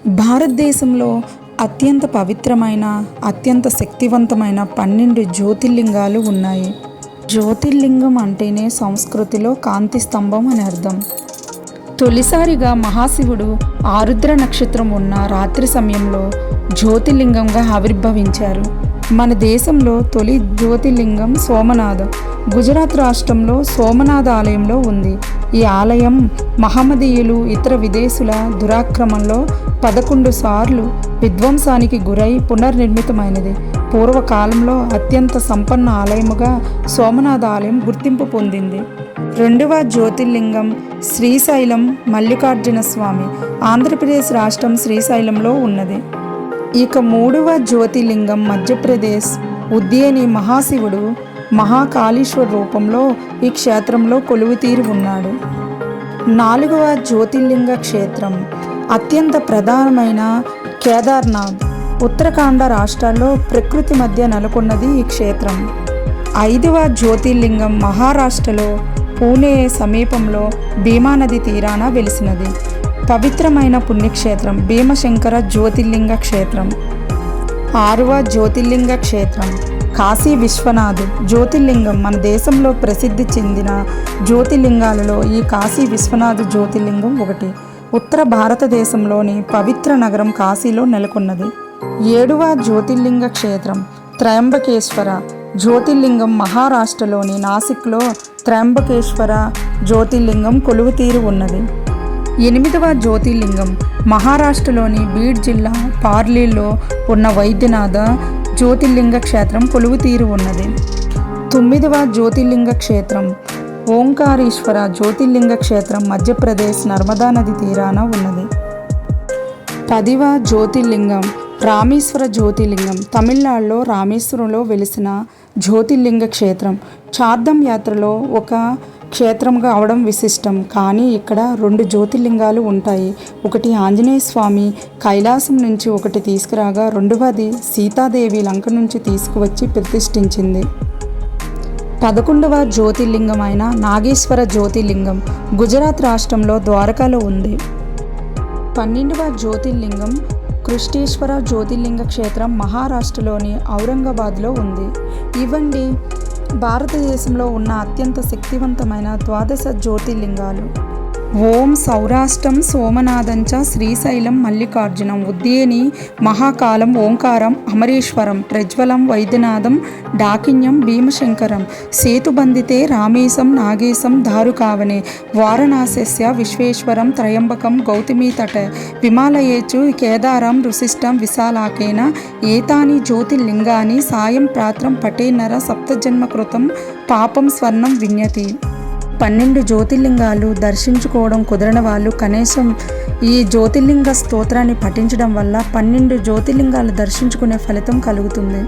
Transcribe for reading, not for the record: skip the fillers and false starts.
భారతదేశంలో అత్యంత పవిత్రమైన, అత్యంత శక్తివంతమైన 12 జ్యోతిర్లింగాలు ఉన్నాయి. జ్యోతిర్లింగం అంటేనే సంస్కృతిలో కాంతి స్తంభం అని అర్థం. తొలిసారిగా మహాశివుడు ఆరుద్ర నక్షత్రం ఉన్న రాత్రి సమయంలో జ్యోతిర్లింగంగా ఆవిర్భవించారు. మన దేశంలో తొలి జ్యోతిర్లింగం సోమనాథ్ గుజరాత్ రాష్ట్రంలో సోమనాథ ఆలయంలో ఉంది. ఈ ఆలయం మహమ్మదీయులు ఇతర విదేశీయుల దురాక్రమణలో 11 సార్లు విధ్వంసానికి గురై పునర్నిర్మితమైనది. పూర్వకాలంలో అత్యంత సంపన్న ఆలయముగా సోమనాథ ఆలయం గుర్తింపు పొందింది. రెండవ జ్యోతిర్లింగం శ్రీశైలం మల్లికార్జున స్వామి ఆంధ్రప్రదేశ్ రాష్ట్రం శ్రీశైలంలో ఉన్నది. ఇక మూడవ జ్యోతిర్లింగం మధ్యప్రదేశ్ ఉజ్జయిని మహాశివుడు మహాకాళేశ్వర రూపంలో ఈ క్షేత్రంలో కొలువుతీరి ఉన్నాడు. నాలుగవ జ్యోతిర్లింగ క్షేత్రం అత్యంత ప్రధానమైన కేదార్నాథ్ ఉత్తరాఖండ రాష్ట్రాల్లో ప్రకృతి మధ్య నెలకొన్నది ఈ క్షేత్రం. ఐదవ జ్యోతిర్లింగం మహారాష్ట్రలో పూణే సమీపంలో భీమా నది తీరాన వెలిసినది. పవిత్రమైన పుణ్యక్షేత్రం భీమశంకర జ్యోతిర్లింగ క్షేత్రం. ఆరవ జ్యోతిర్లింగ క్షేత్రం కాశీ విశ్వనాథ్ జ్యోతిర్లింగం. మన దేశంలో ప్రసిద్ధి చెందిన జ్యోతిర్లింగాలలో ఈ కాశీ విశ్వనాథ్ జ్యోతిర్లింగం ఒకటి. ఉత్తర భారతదేశంలోని పవిత్ర నగరం కాశీలో నెలకొన్నది. ఏడవ జ్యోతిర్లింగ క్షేత్రం త్రయంబకేశ్వర జ్యోతిర్లింగం మహారాష్ట్రలోని నాసిక్లో త్రయంబకేశ్వర జ్యోతిర్లింగం కొలువుతీరి ఉన్నది. ఎనిమిదవ జ్యోతిర్లింగం మహారాష్ట్రలోని బీడ్ జిల్లా పార్లీలో ఉన్న వైద్యనాథ జ్యోతిర్లింగ క్షేత్రం కొలువుతీరి ఉన్నది. తొమ్మిదవ జ్యోతిర్లింగ క్షేత్రం ఓంకారేశ్వర జ్యోతిర్లింగ క్షేత్రం మధ్యప్రదేశ్ నర్మదా నది తీరాన ఉన్నది. 10వ జ్యోతిర్లింగం రామేశ్వర జ్యోతిర్లింగం తమిళనాడులో రామేశ్వరంలో వెలిసిన జ్యోతిర్లింగ క్షేత్రం. చార్ధామ్ యాత్రలో ఒక క్షేత్రంగా అవడం విశిష్టం. కానీ ఇక్కడ 2 జ్యోతిర్లింగాలు ఉంటాయి. ఒకటి ఆంజనేయ స్వామి కైలాసం నుంచి ఒకటి తీసుకురాగా, రెండవది సీతాదేవి లంక నుంచి తీసుకువచ్చి ప్రతిష్ఠించింది. 11వ జ్యోతిర్లింగం అయిన నాగేశ్వర జ్యోతిర్లింగం గుజరాత్ రాష్ట్రంలో ద్వారకాలో ఉంది. 12వ జ్యోతిర్లింగం కృష్ణేశ్వర జ్యోతిర్లింగ క్షేత్రం మహారాష్ట్రలోని ఔరంగాబాద్లో ఉంది. ఇవండి భారతదేశంలో ఉన్న అత్యంత శక్తివంతమైన 12 జ్యోతిర్లింగాలు. ఓం సౌరాష్ట్రం సోమనాథంచ శ్రీశైలం మల్లికార్జునం ఉజ్జయిని మహాకాలం ఓంకారం అమరేశ్వరం ప్రజ్వలం వైద్యనాథం డాకిన్యం భీమశంకరం సేతుబంధితే రామేశం నాగేశం దారుకావనే వారణాస్య విశ్వేశ్వరం త్రయంబకం గౌతమీతట విమాలయేచు కేదారం రుసిష్టం విశాలాకేన ఏతాని జ్యోతిర్లింగాని సాయం ప్రాత్రం పటే నర సప్తజన్మకృతం పాపం స్వర్ణం విన్యతి. 12 జ్యోతిర్లింగాలు దర్శించుకోవడం కుదరని వాళ్ళు కనీసం ఈ జ్యోతిర్లింగ స్తోత్రాన్ని పఠించడం వల్ల 12 జ్యోతిర్లింగాలు దర్శించుకునే ఫలితం కలుగుతుంది.